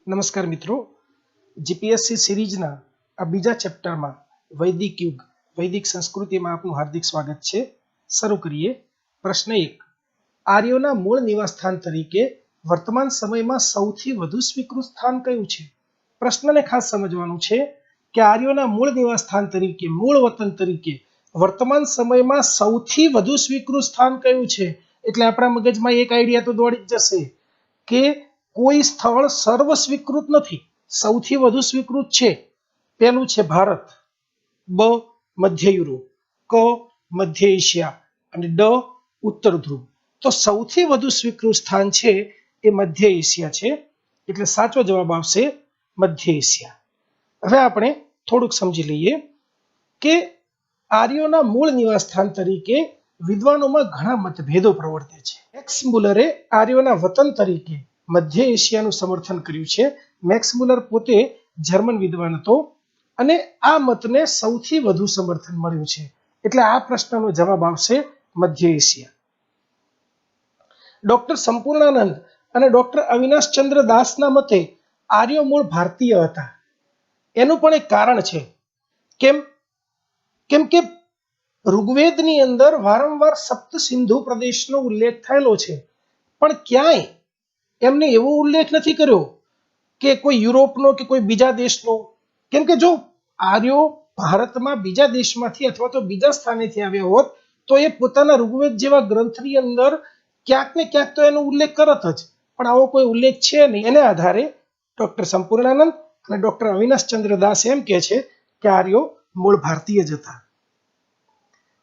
नमस्कार मित्रों, जीपीएससी सीरीजना आ बीजा चेप्टर में वैदिक युग वैदिक संस्कृति में आपનું हार्दिक स्वागत है। शुरू करिए। प्रश्न 1, आर्योना मूल निवास स्थान तरीके वर्तमान समय में सौथी વધુ સ્વીકૃત સ્થાન કયું છે? પ્રશ્નને ખાસ સમજવાનું છે કે આર્યોના મૂળ નિવાસ સ્થાન તરીકે મૂળ વતન તરીકે વર્તમાન સમયમાં સૌથી વધુ સ્વીકૃત સ્થાન કયું છે? એટલે આપણા મગજમાં એક આઈડિયા તો દોડી જ જશે કે કોઈ સ્થળ સર્વ સ્વીકૃત નથી, સૌથી વધુ સ્વીકૃત છે પેલું છે ભારત, બ મધ્ય યુરોપ, ક મધ્ય એશિયા અને ડ ઉત્તર ધ્રુવ। તો સૌથી વધુ સ્વીકૃત સ્થાન છે એ મધ્ય એશિયા છે, એટલે સાચો જવાબ આવશે મધ્ય એશિયા। હવે આપણે થોડુંક સમજી લઈએ કે આર્યોના મૂળ નિવાસ સ્થાન તરીકે વિદ્વાનોમાં ઘણા મતભેદો પ્રવર્તે છે। મેક્સ મુલરે આર્યોના વતન તરીકે મધ્ય એશિયાનું સમર્થન કર્યું છે। મેક્સ મુલર પોતે જર્મન વિદ્વાન હતો અને આ મતને સૌથી વધુ સમર્થન મળ્યું છે, એટલે આ પ્રશ્નનો જવાબ આવશે મધ્ય એશિયા। ડોક્ટર સંપૂર્ણાનંદ અને ડોક્ટર અવિનાશચંદ્ર દાસના મતે આર્યો મૂળ ભારતીય હતા। એનું પણ એક કારણ છે। કેમ કે ઋગ્વેદની અંદર વારંવાર સપ્ત સિંધુ પ્રદેશનો ઉલ્લેખ થયેલો છે, પણ ક્યાંય એમને એવો ઉલ્લેખ નથી કર્યો કે કોઈ યુરોપનો કે કોઈ બીજા દેશનો। કેમ કે જો આર્યો ભારતમાં બીજા દેશમાંથી અથવા તો બીજા સ્થાનેથી આવ્યા હોત તો એ પોતાના ઋગ્વેદ જેવા ગ્રંથની અંદર ક્યાંક ને ક્યાંક તો એનો ઉલ્લેખ કરત જ, પણ આવો કોઈ ઉલ્લેખ છે નહીં। એને આધારે ડોક્ટર સંપૂર્ણાનંદ અને ડોક્ટર અવિનાશચંદ્ર દાસ એમ કહે છે કે આર્યો મૂળ ભારતીય જ હતા।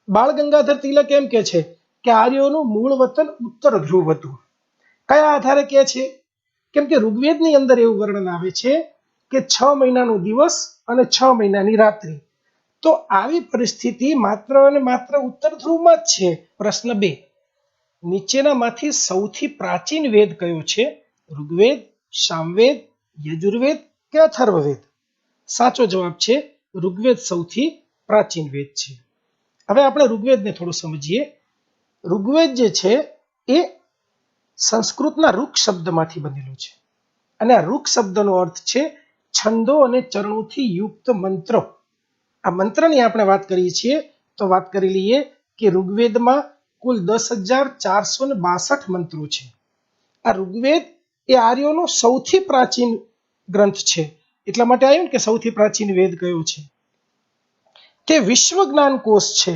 બાળ ગંગાધર તિલક એમ કહે છે કે આર્યોનું મૂળ વતન ઉત્તર ધ્રુવ હતું। કયા આધારે કહે છે? કેમ કે ઋગ્વેદની અંદર એવું વર્ણન આવે છે કે 6 મહિનાનો દિવસ અને 6 મહિનાની રાત્રિ। તો આવી પરિસ્થિતિ માત્ર અને માત્ર ઉત્તર ધ્રુવમાં જ છે। પ્રશ્ન 2, નીચેનામાંથી સૌથી પ્રાચીન વેદ કયો છે? ઋગ્વેદ, સામવેદ, યજુર્વેદ કે અથર્વવેદ? સાચો જવાબ છે ઋગ્વેદ સૌથી પ્રાચીન વેદ છે। હવે આપણે ઋગ્વેદને થોડું સમજીએ। ઋગ્વેદ જે છે એ સંસ્કૃતના ઋક શબ્દમાંથી બનેલું છે અને આ ઋક શબ્દનો અર્થ છે છંદો અને ચરણોથી યુક્ત મંત્ર। આ મંત્રની આપણે વાત કરીએ છીએ તો વાત કરી લઈએ કે ઋગ્વેદમાં કુલ 10,462 મંત્રો છે। આ ઋગ્વેદ એ આર્યોનો સૌથી પ્રાચીન ગ્રંથ છે, એટલા માટે આવ્યું કે સૌથી પ્રાચીન વેદ કયો છે? તે વિશ્વ જ્ઞાન કોશ છે।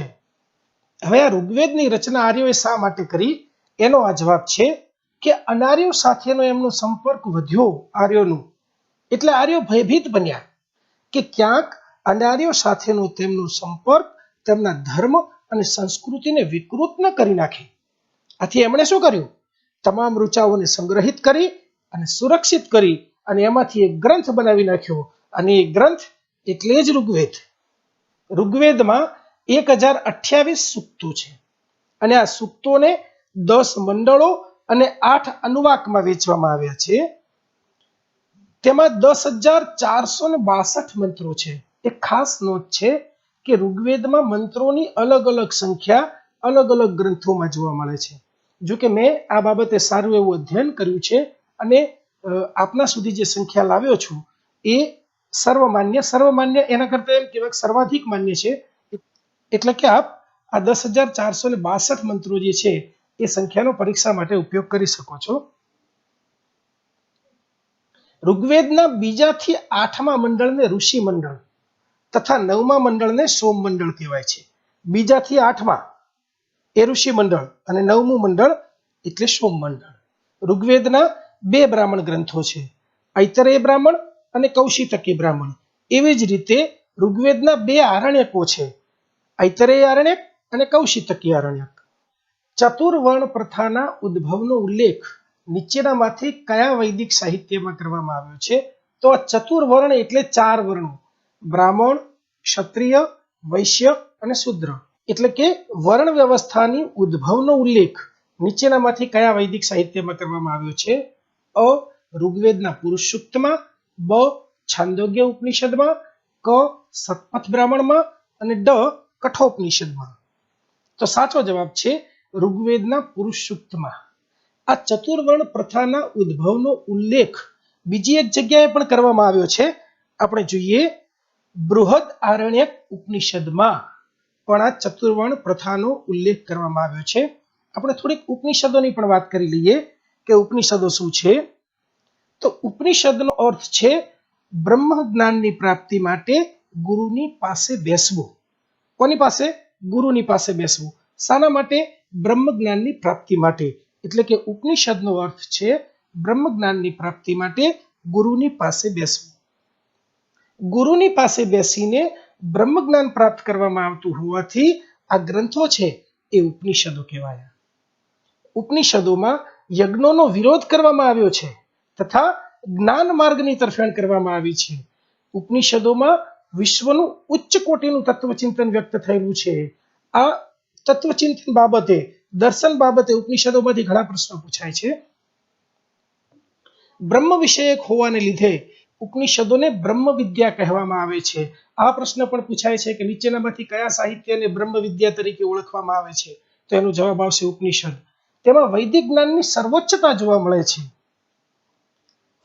હવે આ ઋગ્વેદની રચના આર્યોએ શા માટે કરી? એનો આ જવાબ છે કે અનાર્યો સાથેનો એમનો સંપર્ક વધ્યો આર્યોનું, એટલે આર્યો ભયભીત બન્યા કે ક્યાંક અનાર્યો સાથેનો તેમનો સંપર્ક તેમના ધર્મ અને સંસ્કૃતિને વિકૃત ન કરી નાખે। આથી એમણે શું કર્યું? તમામ ઋચાઓને સંગ્રહિત કરી અને સુરક્ષિત કરી અને એમાંથી એક ગ્રંથ બનાવી નાખ્યો, અને એ ગ્રંથ એટલે જ ઋગ્વેદ। ઋગ્વેદમાં 1028 સૂક્તો છે અને આ સૂક્તોને 10 મંડળો અને 8 અનુવાકમાં વહેંચવામાં આવ્યા છે। તેમાં 10,462 મંત્રો છે। એક ખાસ નોંધ છે કે ઋગ્વેદમાં મંત્રોની અલગ અલગ સંખ્યા અલગ અલગ ગ્રંથોમાં જોવા મળે છે। જો કે મેં આ બાબતે સારું એવું અધ્યયન કર્યું છે અને આપના સુધી જે સંખ્યા લાવ્યો છું એ સર્વમાન્ય એના કરતા એમ કહેવાય સર્વાધિક માન્ય છે, એટલે કે આપ આ 10,462 મંત્રો જે છે એ સંખ્યાનો પરીક્ષા માટે ઉપયોગ કરી શકો છો। ઋગ્વેદના બીજાથી 8મા મંડળને ઋષિ મંડળ તથા 9મા મંડળને સોમ મંડળ કહેવાય છે। બીજાથી 8મા એ ઋષિ મંડળ અને 9મું મંડળ એટલે સોમ મંડળ। ઋગ્વેદના 2 બ્રાહ્મણ ગ્રંથો છે, ઐતરેય બ્રાહ્મણ અને કૌશિતકી બ્રાહ્મણ। એવી જ રીતે ઋગ્વેદના 2 આરણ્યકો છે, ઐતરેય આરણ્યક અને કૌશિતકી આરણ્યક। ચતુર્વર્ણ પ્રથાના ઉદ્ભવનો ઉલ્લેખ નીચેનામાંથી કયા વૈદિક સાહિત્યમાં કરવામાં આવ્યો છે? તો આ ચતુર્વર્ણ એટલે 4 વર્ણો, બ્રાહ્મણ, ક્ષત્રિય, વૈશ્ય અને શૂદ્ર, એટલે કે વર્ણ વ્યવસ્થાની ઉદ્ભવનો ઉલ્લેખ નીચેનામાંથી કયા વૈદિક સાહિત્યમાં કરવામાં આવ્યો છે? અ ઋગ્વેદના પુરુષ સૂક્તમાં, બ છાંદોગ્ય ઉપનિષદમાં, ક શતપથ બ્રાહ્મણમાં અને ડ કઠોપનિષદમાં। તો સાચો જવાબ છે ઋગ્વેદના પુરુષ સૂક્તમાં। આ ચતુર્વર્ણ પ્રથાના ઉદ્ભવનો ઉલ્લેખ બીજી એક જગ્યાએ પણ કરવામાં આવ્યો છે. આપણે જોઈએ બૃહદ આરણ્યક ઉપનિષદમાં પણ આ ચતુર્વર્ણ પ્રથાનો ઉલ્લેખ કરવામાં આવ્યો છે. આપણે થોડીક ઉપનિષદોની પણ વાત કરી લઈએ કે ઉપનિષદો શું છે. તો ઉપનિષદનો અર્થ છે બ્રહ્મ જ્ઞાનની પ્રાપ્તિ માટે ગુરુની પાસે બેસવું. કોની પાસે? ગુરુની પાસે બેસવું. શાના માટે? બ્રહ્મ જ્ઞાનની પ્રાપ્તિ માટે. એટલે કે ઉપનિષદનો અર્થ છે બ્રહ્મ જ્ઞાનની પ્રાપ્તિ માટે ગુરુની પાસે બેસવું. ગુરુની પાસે બેસીને બ્રહ્મ જ્ઞાન પ્રાપ્ત કરવામાં આવતું હોવાથી આ ગ્રંથો છે એ ઉપનિષદો કહેવાયા. ઉપનિષદોમાં યજ્ઞોનો વિરોધ કરવામાં આવ્યો છે તથા જ્ઞાન માર્ગની તરફેણ કરવામાં આવી છે. ઉપનિષદોમાં વિશ્વનું ઉચ્ચ કોટીનું તત્વચિંતન વ્યક્ત થયેલું છે. આ તત્વચિંતન બાબતે, દર્શન બાબતે ઉપનિષદોમાંથી ઘણા પ્રશ્નો પૂછાય છે. બ્રહ્મ વિષયક હોવાને લીધે ઉપનિષદોને બ્રહ્મ વિદ્યા કહેવામાં આવે છે. આ પ્રશ્ન પણ પૂછાય છે કે નીચેનામાંથી કયા સાહિત્યને બ્રહ્મ વિદ્યા તરીકે ઓળખવામાં આવે છે? તો એનો જવાબ આવશે ઉપનિષદ. તેમાં વૈદિક જ્ઞાનની સર્વોચ્ચતા જોવા મળે છે.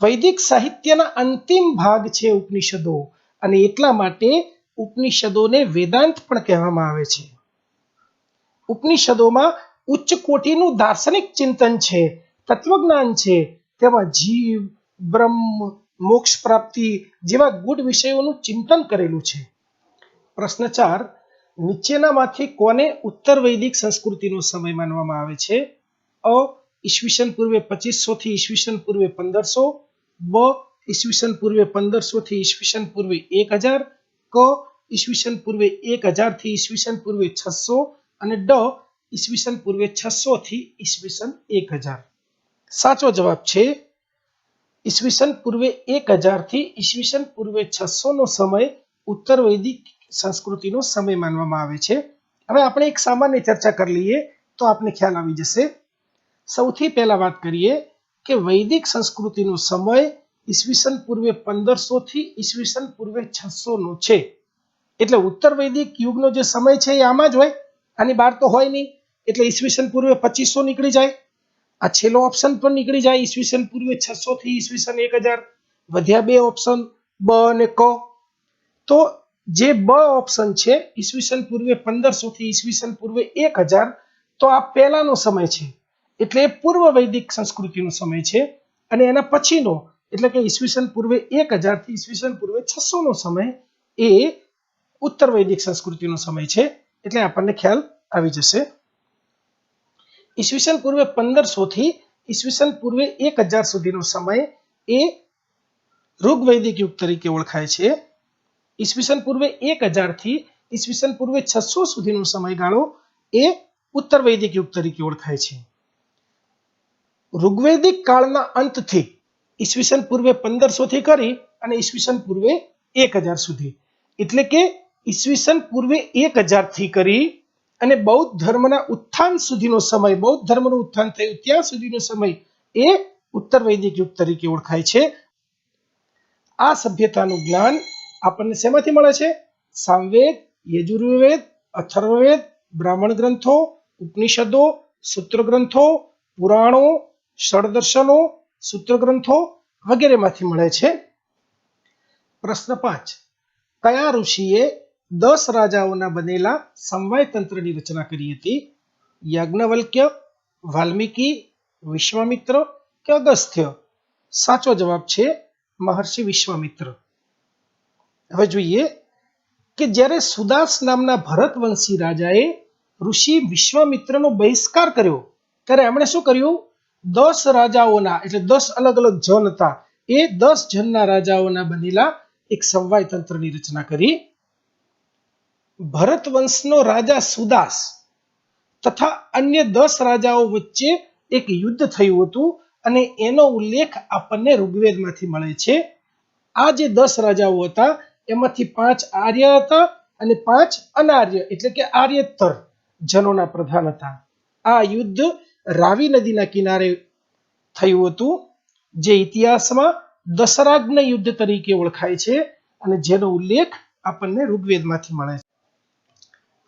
વૈદિક સાહિત્યના અંતિમ ભાગ છે ઉપનિષદો અને એટલા માટે ઉપનિષદોને વેદાંત પણ કહેવામાં આવે છે. ઉપનિષદોમાં ઉચ્ચ કોટીનું દાર્શનિક ચિંતન છે, તત્વજ્ઞાન છે. તેમાં જીવ, બ્રહ્મ, મોક્ષ પ્રાપ્તિ જેવા ગૂઢ વિષયોનું ચિંતન કરેલું છે. પ્રશ્ન 4. નીચેનામાંથી કોને ઉત્તર વૈદિક સંસ્કૃતિનો સમય માનવામાં આવે છે? અ. ઈસવીસન પૂર્વે 2500 થી ઈસવીસન પૂર્વે 1500. બ. ઈસવીસન પૂર્વે 1500 થી ઈસવીસન પૂર્વે 1000. ક. ઈસવીસન પૂર્વે 1000 થી ઈસવીસન પૂર્વે 600 અને ડ. ઈસવીસન પૂર્વે 600 થી ઈસવીસન 1000. સાચો જવાબ છે ઈસવીસન પૂર્વે 1000 થી ઈસવીસન પૂર્વે 600 નો સમય ઉત્તર વૈદિક સંસ્કૃતિનો સમય માનવામાં આવે છે. હવે આપણે એક સામાન્ય ચર્ચા કરી લઈએ તો આપને ખ્યાલ આવી જશે. સૌથી પહેલા વાત કરીએ કે વૈદિક સંસ્કૃતિનો સમય ઈસવીસન પૂર્વે 1500 થી ઈસવીસન પૂર્વે 600 નો છે. એટલે ઉત્તર વૈદિક યુગનો જે સમય છે એ આમાં જ હોય, આની બહાર તો હોય નહીં. એટલે ઈસવીસન પૂર્વે 2500 નીકળી જાય. આ છેલ્લો ઓપ્શન પણ નીકળી જાય, ઈસવીસન પૂર્વે 600 થી ઈસવીસન 1000. વધ્યા બે ઓપ્શન બ અને ક. તો જે બ ઓપ્શન છે ઈસવીસન પૂર્વે 1500 થી ઈસવીસન પૂર્વે 1000, તો આ પહેલાનો સમય છે એટલે પૂર્વ વૈદિક સંસ્કૃતિનો સમય છે. અને એના પછીનો એટલે કે ઈસવીસન પૂર્વે 1000 થી ઈસવીસન પૂર્વે 600 નો સમય એ ઉત્તર વૈદિક સંસ્કૃતિનો સમય છે. એટલે આપણને ખ્યાલ આવી જશે. ઈસવીસન પૂર્વે 1500 થી ઈસવીસન પૂર્વે 1000 સુધીનો સમય એ ઋગ્વૈદિક યુગ તરીકે ઓળખાય છે. ઈસવીસન પૂર્વે 1000 થી ઈસવીસન પૂર્વે 600 સુધીનો સમયગાળો એ ઉત્તર વૈદિક યુગ તરીકે ઓળખાય છે. ઋગ્વૈદિક કાળના અંતથી ઈસવીસન પૂર્વે 1500 થી કરી અને ઈસવીસન પૂર્વે 1000 સુધી, એટલે કે ઈસવીસન પૂર્વે 1000 થી કરી અને બૌદ્ધ ધર્મના ઉત્થાન સુધીનો સમય, બૌદ્ધ ધર્મનું ઉત્થાન થયું ત્યાં સુધીનો સમય એ ઉત્તર વૈદિક યુગ તરીકે ઓળખાય છે. આ સભ્યતાનું જ્ઞાન આપણને શેમાંથી મળે છે? સામવેદ, યજુર્વેદ, અથર્વવેદ, બ્રાહ્મણ ગ્રંથો, ઉપનિષદો, સૂત્ર ગ્રંથો, પુરાણો, ષડદર્શનો, સૂત્ર ગ્રંથો વગેરેમાંથી મળે છે. પ્રશ્ન 5. કયા ઋષિએ 10 રાજાઓના બનેલા સમવાય તંત્રની રચના કરી હતી? યાજ્ઞવલ્ક્ય, વાલ્મીકી, વિશ્વામિત્ર કે અગસ્ત્ય? સાચો જવાબ છે મહર્ષિ વિશ્વામિત્ર. હવે જોઈએ કે જ્યારે સુદાસ નામના ભરતવંશી રાજાએ ઋષિ વિશ્વામિત્રનો બહિષ્કાર કર્યો ત્યારે એમણે શું કર્યું? 10 રાજાઓના, એટલે 10 અલગ અલગ જન હતા, એ 10 જનના રાજાઓના બનેલા એક સમવાય તંત્રની રચના કરી. ભરત વંશનો રાજા સુદાસ તથા અન્ય 10 રાજાઓ વચ્ચે એક યુદ્ધ થયું હતું અને એનો ઉલ્લેખ આપણને ઋગ્વેદમાંથી મળે છે. આ જે 10 રાજાઓ હતા એમાંથી 5 આર્ય હતા અને 5 અનાર્ય એટલે કે આર્યેતર જનોના પ્રધાન હતા. આ યુદ્ધ રાવી નદીના કિનારે થયું હતું, જે ઇતિહાસમાં દશરાગ્ન યુદ્ધ તરીકે ઓળખાય છે અને જેનો ઉલ્લેખ આપણને ઋગ્વેદમાંથી મળે છે.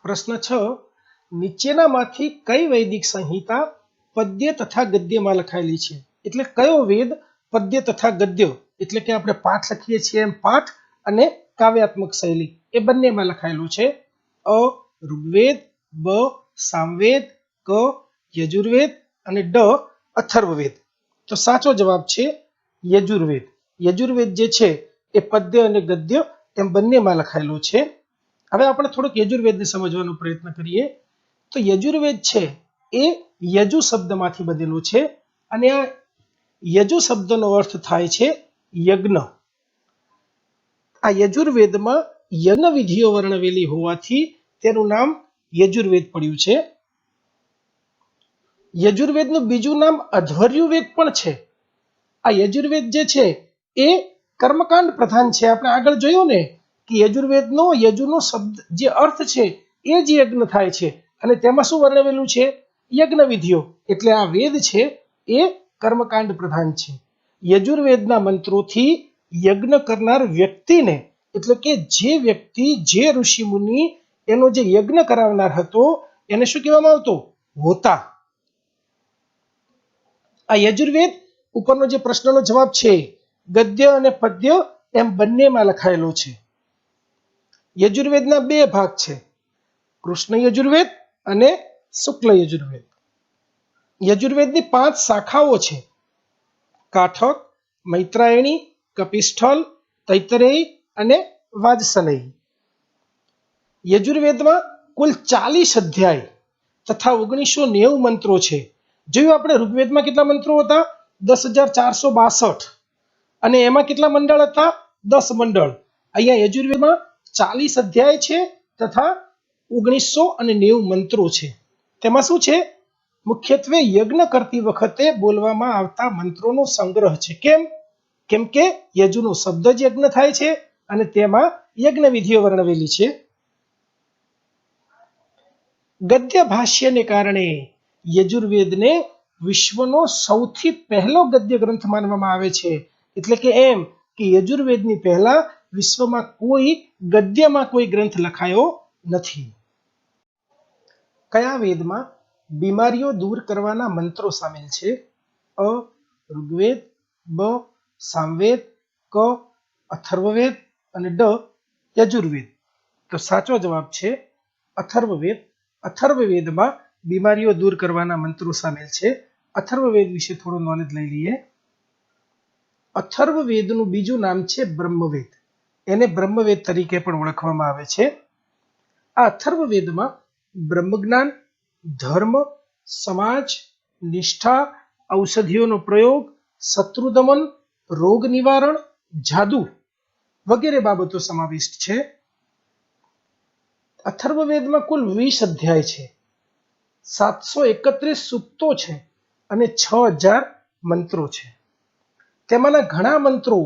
પ્રશ્ન 6. નીચેનામાંથી કઈ વૈદિક સંહિતા પદ્ય તથા ગદ્યમાં લખાયેલી છે? એટલે કયો વેદ પદ્ય તથા ગદ્ય એટલે કે આપણે પાઠ લખીએ છીએ એમ પાઠ અને કાવ્યાત્મક શૈલી એ બંનેમાં લખાયેલું છે. અ ઋગ્વેદ, બ સામવેદ, ક યજુર્વેદ અને ડ અથર્વવેદ. તો સાચો જવાબ છે યજુર્વેદ. યજુર્વેદ જે છે એ પદ્ય અને ગદ્ય એમ બંનેમાં લખાયેલું છે. હવે આપણે થોડુંક યજુર્વેદને સમજવાનો પ્રયત્ન કરીએ. તો યજુર્વેદ છે એ યજુ શબ્દમાંથી બનેલું છે અને આ યજુ શબ્દનો અર્થ થાય છે યજ્ઞ. આ યજુર્વેદમાં યજ્ઞ વિધિઓ વર્ણવેલી હોવાથી તેનું નામ યજુર્વેદ પડ્યું છે. યજુર્વેદનું બીજું નામ અધ્વર્યુવેદ પણ છે. આ યજુર્વેદ જે છે એ કર્મકાંડ પ્રધાન છે. આપણે આગળ જોયું ને કે યજુર્વેદનો યજુનો શબ્દ જે અર્થ છે એ જ યજ્ઞ થાય છે અને તેમાં શું વર્ણવેલું છે? યજ્ઞ વિધિઓ. એટલે આ વેદ છે એ કર્મકાંડ પ્રધાન છે. યજુર્વેદના મંત્રોથી યજ્ઞ કરનાર વ્યક્તિને, એટલે કે જે વ્યક્તિ, જે ઋષિ મુનિ એનો જે યજ્ઞ કરાવનાર હતો એને શું કહેવામાં આવતું? હોતા. આ યજુર્વેદ ઉપરનો જે પ્રશ્નનો જવાબ છે ગદ્ય અને પદ્ય એમ બંનેમાં લખાયેલો છે. યજુર્વેદના બે ભાગ છે, કૃષ્ણ યજુર્વેદ અને શુક્લ યજુર્વેદ. યજુર્વેદની 5 શાખાઓ છે: કાઠક, મૈત્રાયણી, કપિસ્થલ, તૈતરેય અને વાજસનેયી. યજુર્વેદમાં કુલ 40 અધ્યાય તથા 1990 મંત્રો છે. જોયું આપણે ઋગ્વેદમાં કેટલા મંત્રો હતા? 10,462 અને એમાં કેટલા મંડળ હતા? 10 મંડળ. અહીંયા યજુર્વેદમાં 40 અધ્યાય છે તથા 1990 મંત્રો છે. તેમાં શું છે? મુખ્યત્વે યજ્ઞ કરતી વખતે બોલવામાં આવતા મંત્રોનો સંગ્રહ છે. કેમ કે યજુનો શબ્દ જ યજ્ઞ થાય છે અને તેમાં યજ્ઞ વિધિઓ વર્ણવેલી છે. ગદ્ય ભાષ્યને કારણે યજુર્વેદને વિશ્વનો સૌથી પહેલો ગદ્ય ગ્રંથ માનવામાં આવે છે. એટલે કે એમ કે યજુર્વેદની પહેલા વિશ્વમાં કોઈ ગદ્યમાં કોઈ ગ્રંથ લખાયો નથી. કયા વેદમાં બીમારીઓ દૂર કરવાના મંત્રો સામેલ છે? અ ઋગ્વેદ, બ સામવેદ, ક અથર્વવેદ અને ડ યજુર્વેદ. તો સાચો જવાબ છે અથર્વવેદ. અથર્વવેદમાં બીમારીઓ દૂર કરવાના મંત્રો સામેલ છે. અથર્વવેદ વિશે થોડું નોલેજ લઈ લઈએ. અથર્વવેદનું બીજું નામ છે બ્રહ્મવેદ. એને બ્રહ્મવેદ તરીકે પણ ઓળખવામાં આવે છે. આ અથર્વવેદમાં બ્રહ્મજ્ઞાન, ધર્મ, સમાજ, નિષ્ઠા, ઔષધિઓનો પ્રયોગ, શત્રુદમન, રોગ નિવારણ, જાદુ વગેરે બાબતો સમાવિષ્ટ છે. અથર્વવેદમાં કુલ 20 અધ્યાય છે, 731 સૂક્તો છે અને 6000 મંત્રો છે. તેમાંના ઘણા મંત્રો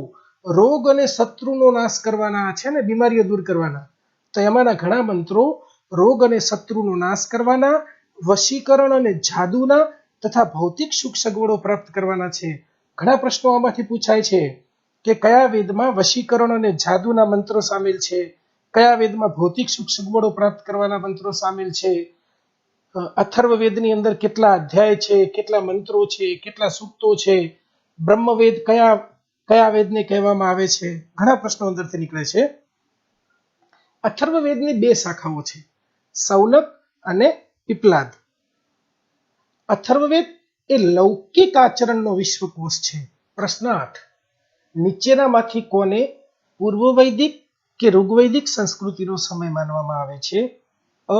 રોગ અને શત્રુનો નાશ કરવાના છે ને બીમારીઓ દૂર કરવાના. તો એમાંના ઘણા મંત્રો રોગ અને શત્રુનો નાશ કરવાના, વશીકરણ અને જાદુના તથા ભૌતિક સુખ સગવડો પ્રાપ્ત કરવાના છે. ઘણા પ્રશ્નો આમાંથી પૂછાય છે કે કયા વેદમાં વશીકરણ અને જાદુના મંત્રો સામેલ છે, કયા વેદમાં ભૌતિક સુખ સગવડો પ્રાપ્ત કરવાના મંત્રો સામેલ છે, અથર્વવેદની અંદર કેટલા અધ્યાય છે, કેટલા મંત્રો છે, કેટલા સૂક્તો છે, બ્રહ્મવેદ કયા વેદને કહેવામાં આવે છે. ઘણા પ્રશ્નો અંદરથી નીકળે છે. અથર્વવેદની 2 શાખાઓ છે, સૌનક અને પીપલાદ. અથર્વવેદ એ લૌકિક આચરણનો વિશ્વકોશ છે. પ્રશ્ન 8. નીચેનામાંથી કોને પૂર્વ વૈદિક કે ઋગ્વૈદિક સંસ્કૃતિનો સમય માનવામાં આવે છે? અ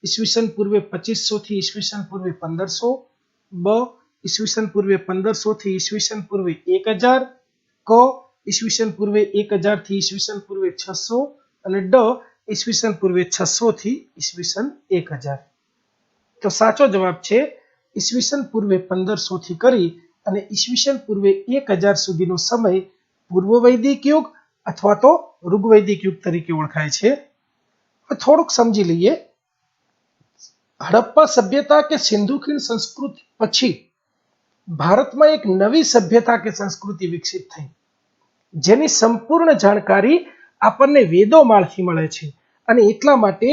ઈસવીસન પૂર્વે 2500 થી ઈસવીસન પૂર્વે 1500, બ ઈસવીસન પૂર્વે 1500 થી ઈસવીસન પૂર્વે 1000, ક ઈસવીસન પૂર્વે 1000 થી ઈસવીસન પૂર્વે 600 અને ડ ઈસવીસન પૂર્વે 600 થી ઈસવીસન 1000. તો સાચો જવાબ છે ઈસવીસન પૂર્વે 1500 થી કરી અને ઈસવીસન પૂર્વે 1000 સુધીનો સમય પૂર્વ વૈદિક યુગ અથવા તો ઋગ્વૈદિક યુગ તરીકે ઓળખાય છે. થોડુંક સમજી લઈએ. હડપ્પા સભ્યતા કે સિંધુ ખીણ સંસ્કૃતિ પછી ભારતમાં એક નવી સભ્યતા કે સંસ્કૃતિ વિકસિત થઈ, જેની સંપૂર્ણ જાણકારી આપણને વેદોમાંથી મળે છે અને એટલા માટે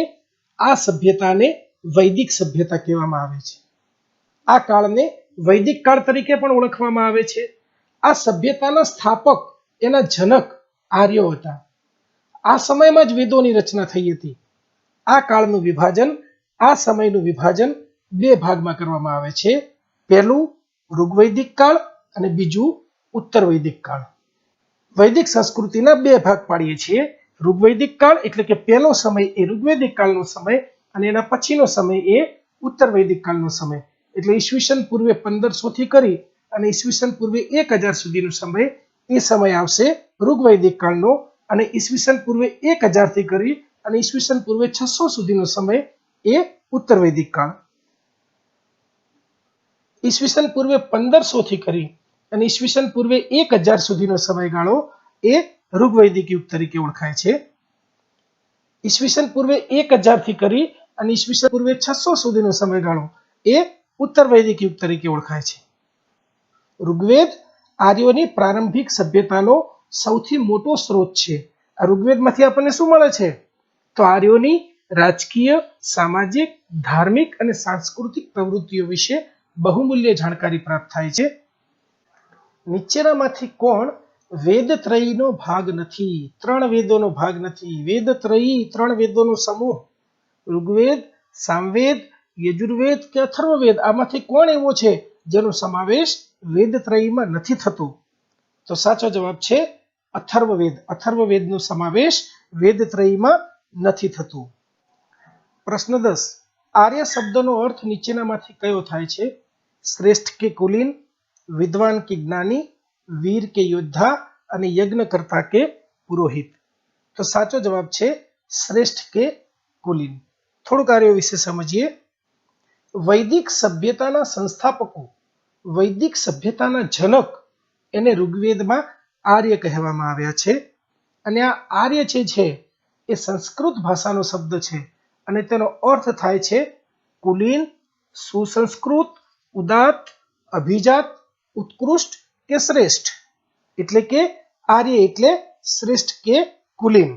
આ સભ્યતાને વૈદિક સભ્યતા કહેવામાં આવે છે. આ કાળને વૈદિક કાળ તરીકે પણ ઓળખવામાં આવે છે. આ સભ્યતાના સ્થાપક એના જનક આર્યો હતા. આ સમયમાં જ વેદોની રચના થઈ હતી. આ કાળનું વિભાજન, આ સમયનું વિભાજન બે ભાગમાં કરવામાં આવે છે. પહેલું ઋગ્વૈદિક કાળ અને બીજું ઉત્તર વૈદિક કાળ. વૈદિક સંસ્કૃતિના બે ભાગ પાડીએ છીએ. ઋગ્વૈદિક કાળ એટલે કે પહેલો સમય એ ઋગ્વૈદિક કાળનો સમય અને એના પછીનો સમય એ ઉત્તર વૈદિક કાળનો સમય. એટલે ઈસવીસન પૂર્વે 1500 થી કરી અને ઈસવીસન પૂર્વે 1000 સુધીનો સમય એ સમય આવશે ઋગ્વૈદિક કાળનો, અને ઈસવીસન પૂર્વે 1000 થી કરી અને ઈસવીસન પૂર્વે 600 સુધીનો સમય એ ઉત્તર વૈદિક કાળ. ઈસવીસન પૂર્વે 1500 થી કરી અને ઈસવીસન પૂર્વે 1000 સુધીનો સમયગાળો એ ઋગ્વૈદિક યુગ તરીકે ઓળખાય છે. ઈસવીસન પૂર્વે 1000 થી કરી અને ઈસવીસન પૂર્વે 600 સુધીનો સમયગાળો એ ઉત્તર વૈદિક યુગ તરીકે ઓળખાય છે. ઋગ્વેદ આર્યોની પ્રારંભિક સભ્યતાનો સૌથી મોટો સ્ત્રોત છે. આ ઋગ્વેદમાંથી આપણને શું મળે છે? તો આર્યોની રાજકીય, સામાજિક, ધાર્મિક અને સાંસ્કૃતિક પ્રવૃત્તિઓ વિશે બહુમૂલ્ય જાણકારી પ્રાપ્ત થાય છે. નીચેનામાંથી કોણ વેદત્રયીનો ભાગ નથી? 3 વેદોનો ભાગ નથી. વેદત્રયી 3 વેદોનો સમૂહ ઋગ્વેદ, સામવેદ, યજુર્વેદ કે અથર્વવેદ, આમાંથી કોણ એવો છે જેનો સમાવેશ વેદત્રયીમાં નથી થતો? તો સાચો જવાબ છે અથર્વવેદ. અથર્વવેદનો સમાવેશ વેદત્રયીમાં નથી થતો. પ્રશ્ન 10. આર્ય શબ્દનો અર્થ નીચેનામાંથી કયો થાય છે? શ્રેષ્ઠ કે કુલીન, વિદ્વાન કે જ્ઞાની, વીર કે યોદ્ધા અને યજ્ઞકર્તા કે પુરોહિત. તો સાચો જવાબ છે શ્રેષ્ઠ કે કુલીન. થોડુંક આર્યો વિશે સમજીએ. વૈદિક સભ્યતાના સંસ્થાપકો, વૈદિક સભ્યતાના જનક એને ઋગ્વેદમાં આર્ય કહેવામાં આવ્યા છે. અને આ આર્ય જે છે એ સંસ્કૃત ભાષાનો શબ્દ છે અને તેનો અર્થ થાય છે કુલીન, સુસંસ્કૃત, ઉદાત્ત, અભિજાત, ઉત્કૃષ્ટ કે શ્રેષ્ઠ. એટલે કે આર્ય એટલે શ્રેષ્ઠ કે કુલીન.